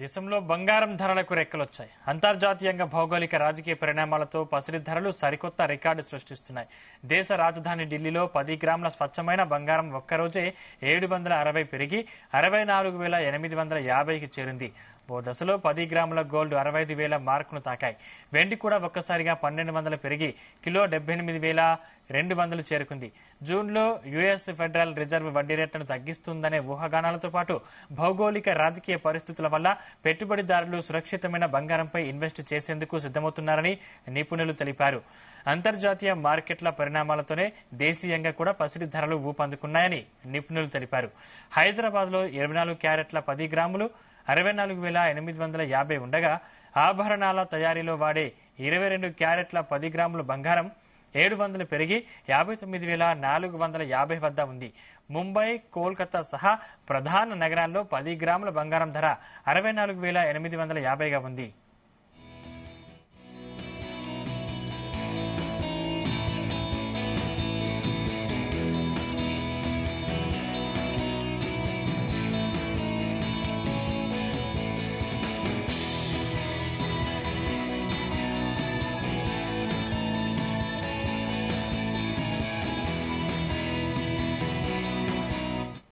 దేశంలో బంగారం ధరలకు రెక్కలొచ్చాయి. అంతర్జాతీయంగా భౌగోళిక రాజకీయ పరిణామాలతో పసిడి ధరలు సరికొత్త రికార్డు సృష్టిస్తున్నాయి. దేశ రాజధాని ఢిల్లీలో 10 గ్రాముల స్వచ్ఛమైన బంగారం ఒక్కరోజే 760 పెరిగి 64,850కి చేరింది. ఓ దశలో 10 గ్రాముల గోల్డ్ 65,000 మార్కును తాకాయి. వెండి కూడా ఒక్కసారిగా 1200 పెరిగి కిలో 78,200 చేరుకుంది. జూన్లో యుఎస్ ఫెడరల్ రిజర్వ్ వడ్డీ రేట్లను తగ్గిస్తుందనే ఊహాగానాలతో పాటు భౌగోళిక రాజకీయ పరిస్థితుల వల్ల పెట్టుబడిదారులు సురక్షితమైన బంగారంపై ఇన్వెస్ట్ చేసేందుకు సిద్ధమవుతున్నారని నిపుణులు తెలిపారు. అంతర్జాతీయ మార్కెట్ల పరిణామాలతోనే దేశీయంగా కూడా పసిడి ధరలు ఊపందుకున్నాయని నిపుణులు తెలిపారు. హైదరాబాద్లో 24 క్యారెట్ల 10 గ్రాములు 64,850 ఉండగా ఆభరణాల తయారీలో వాడే 22 క్యారెట్ల 10 గ్రాముల బంగారం 700 పెరిగి 59,450 వద్ద ఉంది. ముంబై, కోల్కతా సహా ప్రధాన నగరాల్లో 10 గ్రాముల బంగారం ధర 64,850గా ఉంది.